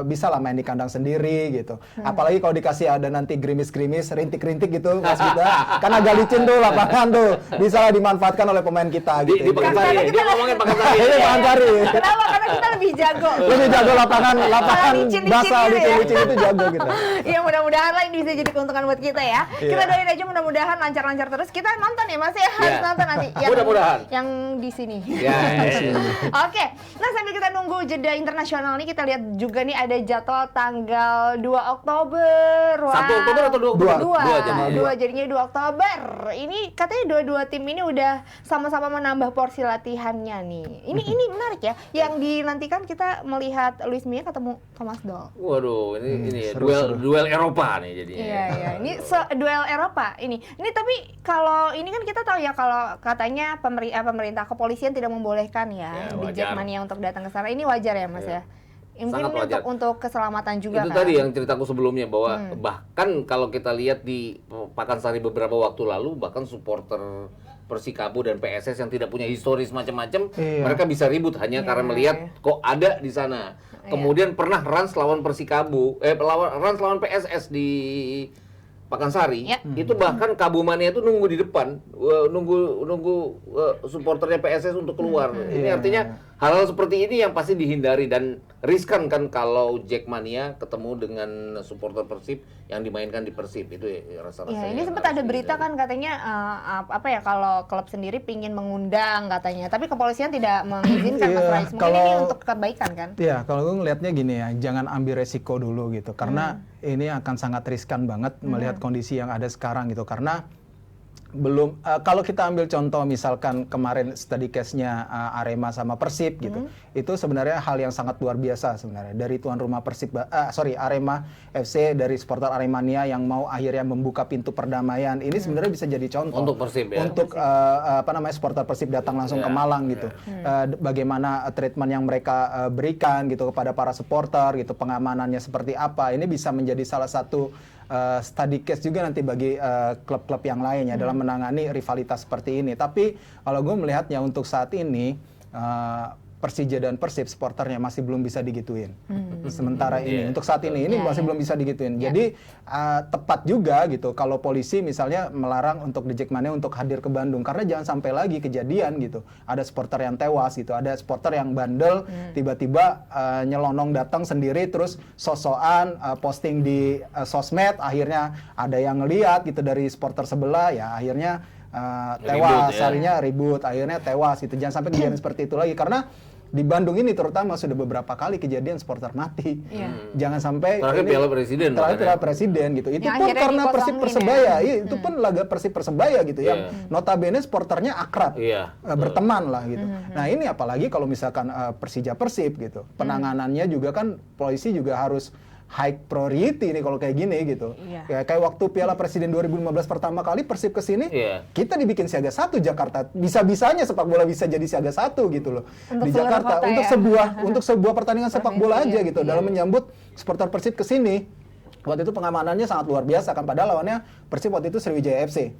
bisa lah main di kandang sendiri gitu. Apalagi kalau dikasih ada nanti gerimis-gerimis, rintik-rintik gitu, Mas Vita. Kan agak licin tuh lapangan tuh. Bisa lah dimanfaatkan oleh pemain kita Di gitu. Pekansari ya? Dia ngomongin Pekansari. Ini Pekansari. Kenapa? Karena kita lebih jago. Lebih jago lapangan licin-licin basah, gitu ya. licin-licin itu jago kita. Iya, mudah-mudahan lah ini bisa jadi keuntungan buat kita ya. Iya. Kita doain aja mudah-mudahan lancar-lancar terus. Kita nonton ya Mas ya, harus Iya. nonton nanti. Mudah-mudahan. Yang di sini. Ya, Oke, nah sambil kita nunggu jeda internasional nih, kita lihat juga nih ada jadwal tanggal 2 Oktober. Wah. 1 Oktober atau 2 Dua. Oktober? Dua, jadinya. dua jadinya 2 Oktober. Ini katanya dua-dua tim ini udah sama-sama menambah porsi latihannya nih. Ini menarik ya. Yang dinantikan kita melihat Luis Milla ketemu Thomas Doll. Waduh, ini ya, seru, seru. duel Eropa nih jadinya. Iya, iya. Ini duel Eropa ini. Ini tapi kalau ini kan kita tahu ya, kalau katanya pemerintah kepolisian tidak membolehkan Ya, di wajar. Jackmania untuk datang ke sana. Ini wajar ya, Mas Iya. ya? Mungkin Sangat ini wajar. untuk keselamatan juga Itu kan. tadi yang ceritaku sebelumnya bahwa bahkan kalau kita lihat di Pakansari beberapa waktu lalu, bahkan supporter Persikabo dan PSS yang tidak punya historis macam-macam, Iya. mereka bisa ribut hanya Iya, karena melihat iya. kok ada di sana. Iya. Kemudian pernah Rans lawan Persikabo, Rans lawan PSS di Pakansari, Ya. itu bahkan Kabumania itu nunggu di depan, nunggu supporternya PSS untuk keluar. Ini Iya. artinya hal-hal seperti ini yang pasti dihindari dan riskan kan kalau Jackmania ketemu dengan supporter Persib yang dimainkan di Persib itu ya rasa-rasa. Iya, ini yang sempat harus ada berita dihindari. kan katanya apa ya, kalau klub sendiri pingin mengundang katanya, tapi kepolisian tidak mengizinkan Mas Iya, Rais. Mungkin ini kalau- untuk kebaikan kan? Iya, kalau gue ngelihatnya gini ya, jangan ambil resiko dulu gitu, karena ini akan sangat riskan banget melihat kondisi yang ada sekarang gitu, karena belum kalau kita ambil contoh misalkan kemarin study case-nya Arema sama Persib gitu, itu sebenarnya hal yang sangat luar biasa sebenarnya dari tuan rumah Persib, Arema FC, dari supporter Aremania yang mau akhirnya membuka pintu perdamaian. Ini sebenarnya bisa jadi contoh Untuk Persib ya. untuk supporter Persib datang langsung ke Ya, Malang gitu. Bagaimana treatment yang mereka berikan gitu kepada para supporter gitu, pengamanannya seperti apa. Ini bisa menjadi salah satu study case juga nanti bagi klub-klub yang lainnya dalam menangani rivalitas seperti ini. Tapi kalau gue melihatnya untuk saat ini Persija dan Persib supporternya masih belum bisa digituin. Sementara ini, Iya. untuk saat ini masih belum bisa digituin. Jadi tepat juga gitu kalau polisi misalnya melarang untuk The Jackmania untuk hadir ke Bandung, karena jangan sampai lagi kejadian gitu. Ada supporter yang tewas gitu, ada supporter yang bandel tiba-tiba nyelonong datang sendiri terus sosokan posting di sosmed, akhirnya ada yang ngeliat gitu dari supporter sebelah, ya akhirnya tewas, Ribut, ya. harinya ribut, akhirnya tewas gitu. Jangan sampai kejadian seperti itu lagi, karena di Bandung ini terutama sudah beberapa kali kejadian supporter mati. Iya. Jangan sampai Terakhir ini- Piala Presiden terakhir bahkan Piala ya. Presiden gitu. Itu Yang pun akhirnya karena Persib dikosongin Persebaya. ya. Iya, itu pun laga Persib Persebaya gitu yang Iya. notabene supporternya akrab. Iya, Berteman lah gitu. Nah, ini apalagi kalau misalkan Persija Persib gitu. Penanganannya juga kan polisi juga harus high priority nih kalau kayak gini gitu. Iya. Ya, kayak waktu Piala Presiden 2015 pertama kali Persib ke sini, Iya. kita dibikin siaga 1 Jakarta. Bisa-bisanya sepak bola bisa jadi siaga 1 gitu loh. Untuk Di seluruh Jakarta kota untuk ya. untuk sebuah pertandingan sepak bola Provinsi, aja iya. gitu dalam menyambut supporter Persib ke sini. Waktu itu pengamanannya sangat luar biasa kan, padahal lawannya Persib waktu itu Sriwijaya FC.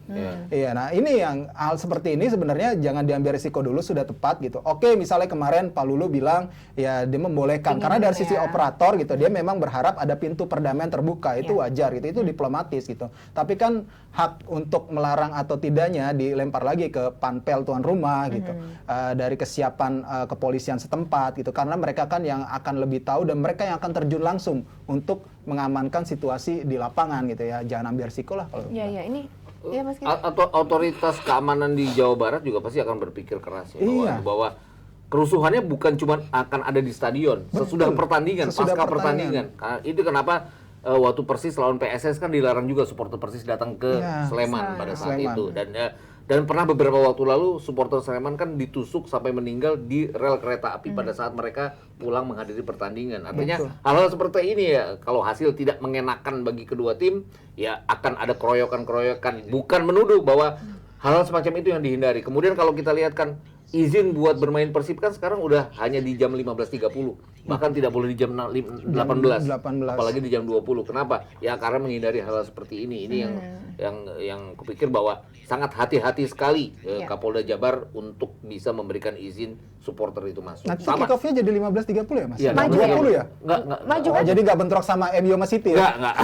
Iya, nah ini yang hal seperti ini sebenarnya jangan diambil risiko dulu, sudah tepat gitu. Oke, misalnya kemarin Pak Lulu bilang ya dia membolehkan, karena dari sisi ya. operator gitu, dia memang berharap ada pintu perdamaian terbuka, itu wajar gitu, itu diplomatis gitu. Tapi kan hak untuk melarang atau tidaknya dilempar lagi ke panpel tuan rumah gitu, dari kesiapan kepolisian setempat gitu, karena mereka kan yang akan lebih tahu dan mereka yang akan terjun langsung untuk mengamankan situasi di lapangan gitu ya. Jangan ambil risiko lah kalau. Iya, iya, ini ya Mas Kiki. Atau otoritas keamanan di Jawa Barat juga pasti akan berpikir keras ya, Iya. bahwa kerusuhannya bukan cuma akan ada di stadion, sesudah pertandingan, Sesudah pasca pertandingan. pertandingan. Itu kenapa waktu Persis lawan PSS kan dilarang juga supporter Persis datang ke Iya, Sleman pada saat Sleman. itu, dan pernah beberapa waktu lalu supporter Sleman kan ditusuk sampai meninggal di rel kereta api pada saat mereka pulang menghadiri pertandingan. Artinya Betul. hal-hal seperti ini ya, kalau hasil tidak mengenakan bagi kedua tim, ya akan ada keroyokan-keroyokan. Bukan menuduh bahwa hal-hal semacam itu yang dihindari. Kemudian kalau kita lihat kan izin buat bermain Persib kan sekarang udah hanya di jam 15.30. bahkan tidak boleh di jam 18. 18. Apalagi di jam 20. Kenapa? Ya karena menghindari hal seperti ini. Ini yang kupikir bahwa sangat hati-hati sekali Kapolda Jabar untuk bisa memberikan izin supporter itu masuk. Nanti kick off-nya jadi 15.30 ya Mas? Iya, Maju 20 ya? Enggak. Maju Oh, jadi nggak bentrok sama MU sama City ya? Enggak.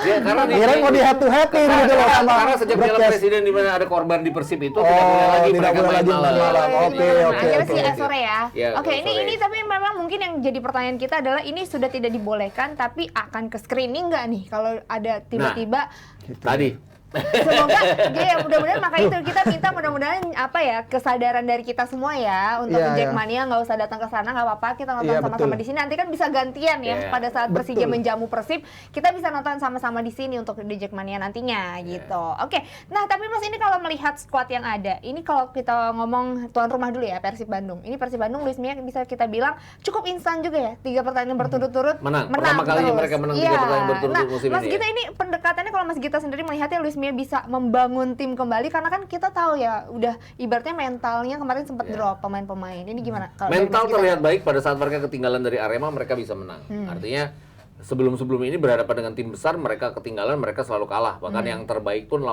Ya, karena Kirain mau di head to head gitu loh sama karena sejak Piala broadcast. Presiden di mana ada korban di Persib itu Oh, tidak boleh lagi tidak mereka boleh main lagi malam. main malam. Oke, Akhirnya oke. sih sore ya. Ya, Oke, ini sore. tapi memang mungkin yang jadi pertanyaan kita adalah ini sudah tidak dibolehkan tapi akan ke screening nggak nih kalau ada tiba-tiba Tadi semoga ya mudah-mudahan maka itu kita minta mudah-mudahan apa ya kesadaran dari kita semua ya untuk Iya, Jackmania nggak usah datang ke sana nggak apa-apa kita nonton Iya, sama-sama betul. di sini nanti kan bisa gantian ya Iya. pada saat Betul. Persija menjamu Persib kita bisa nonton sama-sama di sini untuk di Jackmania nantinya gitu. Oke, nah tapi Mas ini kalau melihat skuad yang ada ini kalau kita ngomong tuan rumah dulu ya Persib Bandung ini Persib Bandung Luis Mia bisa kita bilang cukup instan juga ya 3 pertandingan berturut-turut Menang. Pertama kalinya terus. mereka menang 3 Iya. pertandingan berturut-turut Nah, musim Mas ini. Gita ini pendekatannya kalau Mas Gita sendiri melihatnya Luis Mia bisa membangun tim kembali karena kan kita tahu ya udah ibaratnya mentalnya kemarin sempat drop pemain-pemain. Ini gimana? Kalau dari Mental Mas Gita? terlihat baik pada saat mereka ketinggalan dari Arema mereka bisa menang. Artinya sebelum-sebelum ini berhadapan dengan tim besar mereka ketinggalan mereka selalu kalah. Bahkan yang terbaik pun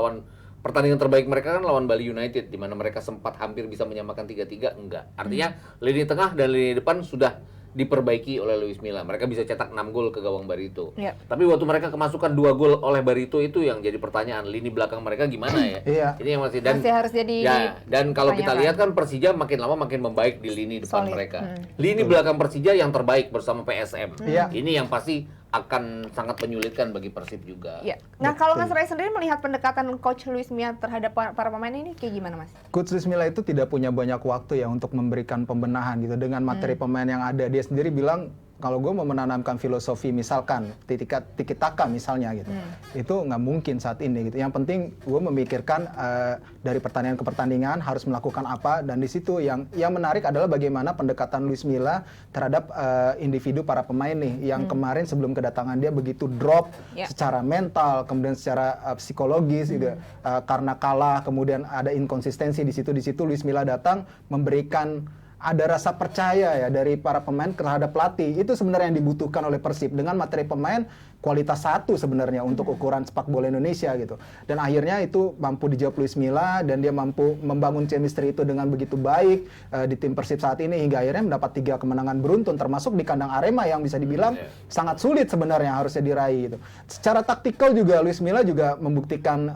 pertandingan terbaik mereka kan lawan Bali United di mana mereka sempat hampir bisa menyamakan 3-3 enggak. Artinya lini tengah dan lini depan sudah diperbaiki oleh Luis Milla. Mereka bisa cetak 6 gol ke gawang Barito. Iya. Tapi waktu mereka kemasukan 2 gol oleh Barito itu yang jadi pertanyaan, lini belakang mereka gimana ya? Iya. Ini yang masih Masih harus jadi dan kalau kita dipertanyakan. lihat kan Persija makin lama makin membaik di lini depan Solid. mereka. Lini belakang Persija yang terbaik bersama PSM. Iya. Ini yang pasti akan sangat menyulitkan bagi Persib juga. Iya. Nah, kalau Mas Ray sendiri melihat pendekatan coach Luis Milla terhadap para pemain ini kayak gimana, Mas? Coach Luis Milla itu tidak punya banyak waktu ya untuk memberikan pembenahan gitu dengan materi pemain yang ada. Dia sendiri bilang kalau gue mau menanamkan filosofi misalkan tiki taka misalnya gitu, itu nggak mungkin saat ini gitu. Yang penting gue memikirkan dari pertandingan ke pertandingan harus melakukan apa dan di situ yang menarik adalah bagaimana pendekatan Luis Milla terhadap individu para pemain nih yang kemarin sebelum kedatangan dia begitu drop secara mental kemudian secara psikologis juga karena kalah kemudian ada inkonsistensi di situ Luis Milla datang memberikan ada rasa percaya ya dari para pemain terhadap pelatih. Itu sebenarnya yang dibutuhkan oleh Persib dengan materi pemain kualitas 1 sebenarnya untuk ukuran sepak bola Indonesia gitu. Dan akhirnya itu mampu dijawab Luis Milla dan dia mampu membangun chemistry itu dengan begitu baik di tim Persib saat ini hingga akhirnya mendapat 3 kemenangan beruntun termasuk di kandang Arema yang bisa dibilang sangat sulit sebenarnya harusnya diraih gitu. Secara taktikal juga Luis Milla juga membuktikan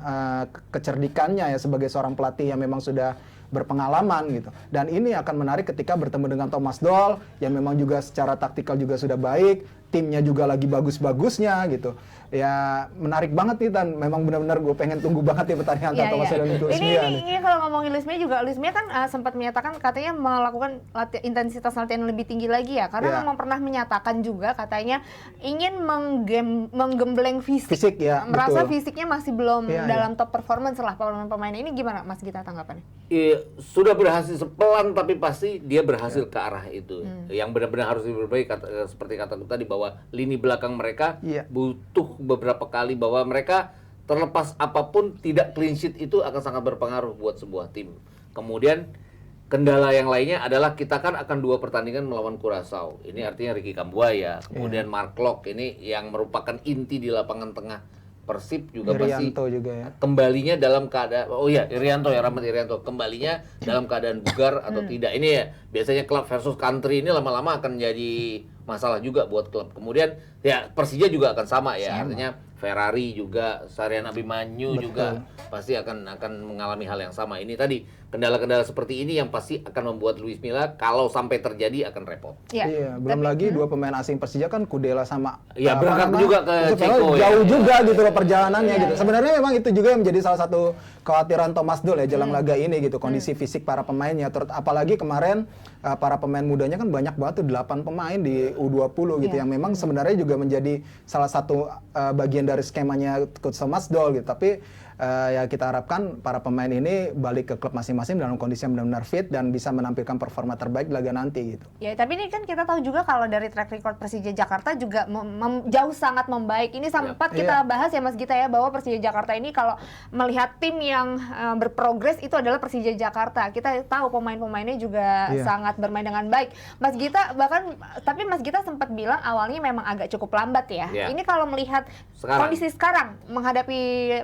kecerdikannya ya sebagai seorang pelatih yang memang sudah berpengalaman gitu. Dan ini akan menarik ketika bertemu dengan Thomas Doll yang memang juga secara taktikal juga sudah baik, timnya juga lagi bagus-bagusnya gitu. Ya menarik banget nih Tan, memang benar-benar gue pengen tunggu banget ya pertandingan antara Thomas Doll dan Luis Milla nih. Ini kalau ngomongin Luis Milla juga, Luis Milla kan sempat menyatakan katanya melakukan intensitas latihan yang lebih tinggi lagi ya, karena memang pernah menyatakan juga katanya ingin menggembleng fisik ya, merasa betul. fisiknya masih belum dalam top performance lah pemain ini. Gimana Mas Gita tanggapannya? Sudah berhasil sepelan tapi pasti dia berhasil ke arah itu. Yang benar-benar harus diperbaiki seperti kataku tadi bahwa lini belakang mereka butuh beberapa kali bahwa mereka terlepas apapun tidak clean sheet itu akan sangat berpengaruh buat sebuah tim. Kemudian kendala yang lainnya adalah kita kan akan 2 pertandingan melawan Curaçao. Ini artinya Ricky Kambuaya, kemudian Mark Locke ini yang merupakan inti di lapangan tengah Persib juga Irianto pasti juga ya. kembalinya dalam keadaan Rahmat Irianto kembalinya dalam keadaan bugar atau tidak. Ini ya biasanya klub versus country ini lama-lama akan jadi masalah juga buat klub. Kemudian ya Persija juga akan sama ya. Artinya Ferrari juga, Sarian Abimanyu juga pasti akan mengalami hal yang sama. Ini tadi kendala-kendala seperti ini yang pasti akan membuat Luis Milla kalau sampai terjadi akan repot. Iya, belum lagi 2 pemain asing Persija kan Kudela sama berangkat juga ke Ceko jauh juga gitu loh perjalanannya gitu. Sebenarnya memang itu juga yang menjadi salah satu kekhawatiran Thomas Doll ya jelang laga ini gitu, kondisi fisik para pemainnya. Apalagi kemarin para pemain mudanya kan banyak banget tuh 8 pemain di U20 gitu yang memang sebenarnya juga menjadi salah satu bagian dari skemanya Coach Thomas Doll gitu. Tapi ya kita harapkan para pemain ini balik ke klub masing-masing dalam kondisi yang benar-benar fit dan bisa menampilkan performa terbaik di laga nanti gitu. Ya, tapi ini kan kita tahu juga kalau dari track record Persija Jakarta juga jauh sangat membaik. Ini sempat kita bahas ya Mas Gita ya, bahwa Persija Jakarta ini kalau melihat tim yang berprogres itu adalah Persija Jakarta. Kita tahu pemain-pemainnya juga sangat bermain dengan baik. Mas Gita tapi Mas Gita sempat bilang awalnya memang agak cukup lambat ya. Ini kalau melihat kondisi sekarang menghadapi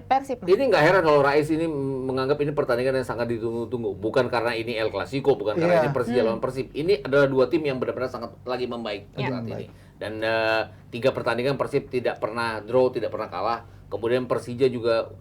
Persib. Ini nggak heran kalau Rais ini menganggap ini pertandingan yang sangat ditunggu-tunggu. Bukan karena ini El Clasico, bukan karena ini Persija lawan Persib. Ini adalah dua tim yang benar-benar sangat lagi membaik saat ini. Dan 3 pertandingan Persib tidak pernah draw, tidak pernah kalah. Kemudian Persija juga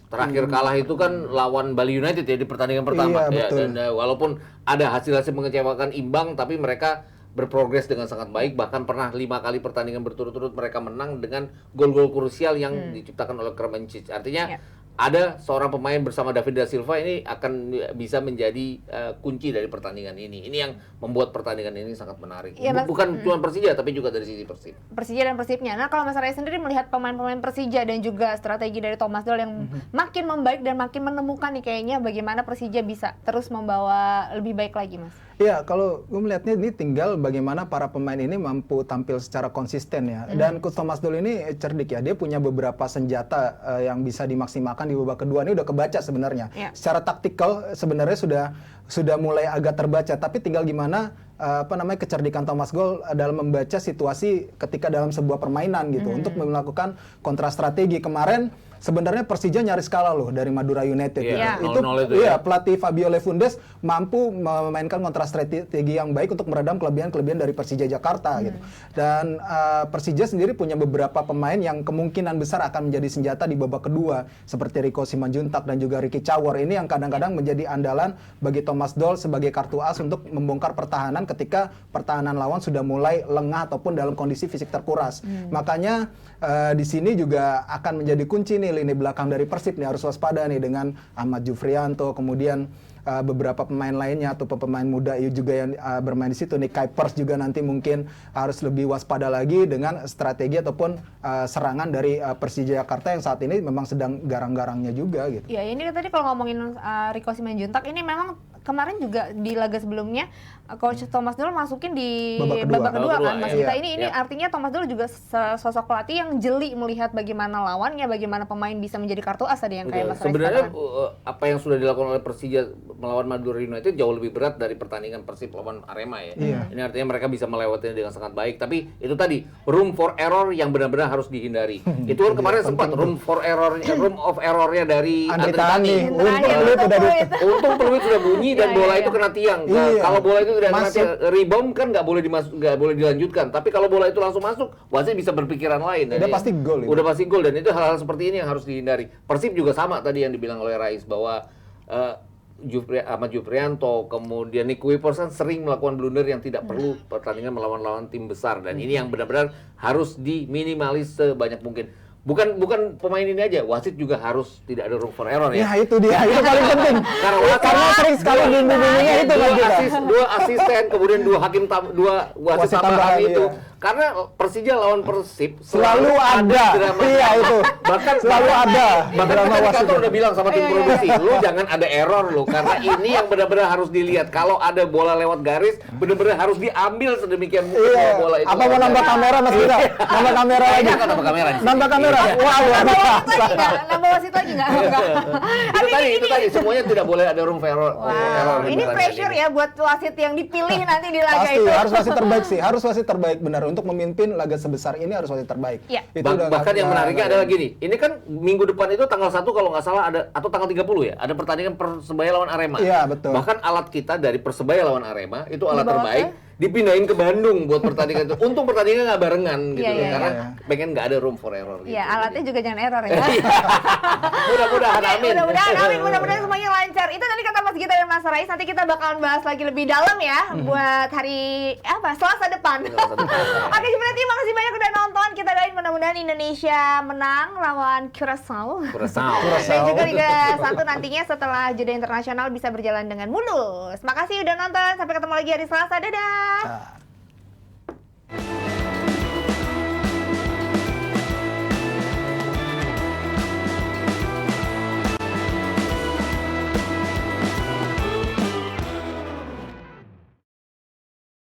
terakhir kalah itu kan lawan Bali United ya di pertandingan pertama. Dan walaupun ada hasil-hasil mengecewakan imbang, tapi mereka berprogres dengan sangat baik, bahkan pernah 5 kali pertandingan berturut-turut mereka menang dengan gol-gol krusial yang diciptakan oleh Kremencic. Artinya ada seorang pemain bersama David da Silva ini akan bisa menjadi kunci dari pertandingan ini. Ini yang membuat pertandingan ini sangat menarik. Bukan cuma Persija, tapi juga dari sisi Persib. Persija dan Persibnya. Nah, kalau Mas Ray sendiri melihat pemain-pemain Persija dan juga strategi dari Thomas Doll yang makin membaik dan makin menemukan nih kayaknya bagaimana Persija bisa terus membawa lebih baik lagi, Mas. Iya, kalau gue melihatnya ini tinggal bagaimana para pemain ini mampu tampil secara konsisten ya. Dan Coach Thomas Doll ini cerdik ya, dia punya beberapa senjata yang bisa dimaksimalkan di babak kedua. Ini udah kebaca sebenarnya. Secara taktikal sebenarnya sudah mulai agak terbaca, tapi tinggal gimana kecerdikan Thomas Doll dalam membaca situasi ketika dalam sebuah permainan gitu untuk melakukan kontra strategi. Kemarin sebenarnya Persija nyaris kalah loh dari Madura United. Itu pelatih Fabio Lefundes mampu memainkan kontra strategi yang baik untuk meredam kelebihan-kelebihan dari Persija Jakarta gitu. Dan Persija sendiri punya beberapa pemain yang kemungkinan besar akan menjadi senjata di babak kedua seperti Rico Simanjuntak dan juga Ricky Cawor. Ini yang kadang-kadang menjadi andalan bagi Thomas Doll sebagai kartu as untuk membongkar pertahanan ketika pertahanan lawan sudah mulai lengah ataupun dalam kondisi fisik terkuras. Makanya di sini juga akan menjadi kunci nih lini belakang dari Persib nih, harus waspada nih dengan Ahmad Jufrianto, kemudian beberapa pemain lainnya atau pemain muda juga yang bermain di situ nih, Kuipers juga nanti mungkin harus lebih waspada lagi dengan strategi ataupun serangan dari Persija Jakarta yang saat ini memang sedang garang-garangnya juga gitu. Ya, ini tadi kalau ngomongin Rico Simanjuntak ini memang kemarin juga di laga sebelumnya Coach Thomas Doll masukin di babak kedua kan Mas Gita. Ini artinya Thomas Doll juga sosok pelatih yang jeli melihat bagaimana lawannya, bagaimana pemain bisa menjadi kartu as tadi yang kayak Mas Rais sebenarnya apa yang sudah dilakukan oleh Persija melawan Madura United jauh lebih berat dari pertandingan Persib lawan Arema ya. Ini artinya mereka bisa melewatinya dengan sangat baik, tapi itu tadi room for error yang benar-benar harus dihindari. Itu kan kemarin sempat room of errornya dari Andre Tani. Untung peluit sudah bunyi dan bola itu kena tiang. Kalau bola itu tidak kena tiang, rebound kan nggak boleh dilanjutkan. Tapi kalau bola itu langsung masuk, wasit bisa berpikiran lain. Udah pasti gol. Udah pasti gol, dan itu hal-hal seperti ini yang harus dihindari. Persib juga sama tadi yang dibilang oleh Rais bahwa Ahmad Jufrianto, kemudian Nick Kuipers kan sering melakukan blunder yang tidak perlu pertandingan melawan tim besar, dan ini yang benar-benar harus diminimalis sebanyak mungkin. Bukan pemain ini aja, wasit juga harus tidak ada room for error ya. Ya itu dia, itu paling penting. Karena sering sekali bimbing-bimbingnya itu kan dua asisten, kemudian dua wasit tambahan itu. Karena Persija lawan Persib selalu ada drama. Iya itu. Bahkan selalu ada. Bahkan kantor udah bilang sama tim produksi, lu jangan ada error lu, karena ini yang benar-benar harus dilihat. Kalau ada bola lewat garis, benar-benar harus diambil sedemikian mungkin bola itu. Apa mau nambah kamera Mas Gita? Nambah kamera lagi. Nambah kamera. Nambah kamera. Wah, luar biasa. Nambah wasit lagi enggak? Itu tadi semuanya tidak boleh ada room for error. Ini pressure ya buat wasit yang dipilih nanti di laga itu. itu. Harus wasit terbaik sih, harus wasit terbaik benar. Untuk memimpin laga sebesar ini harus wasit terbaik. Bahkan yang menariknya adalah gini, ini kan minggu depan itu tanggal 1 kalau nggak salah ada, atau tanggal 30 ya, ada pertandingan Persebaya lawan Arema. Iya, betul. Bahkan alat kita dari Persebaya lawan Arema itu alat terbaik dipindahin ke Bandung buat pertandingan itu. Untung pertandingan nggak barengan gitu karena pengen nggak ada room for error gitu. Iya, alatnya juga jangan error ya. Mudah-mudahan amin. Mudah-mudahan semuanya lancar. Itu tadi kata Mas Gita dan Mas Rais, nanti kita bakalan bahas lagi lebih dalam ya buat hari Selasa depan. Oke, berarti makasih banyak udah nonton. Kita doain mudah-mudahan Indonesia menang lawan Curaçao. Dan juga Liga 1 nantinya setelah jeda internasional bisa berjalan dengan mulus. Makasih udah nonton. Sampai ketemu lagi hari Selasa. Dadah.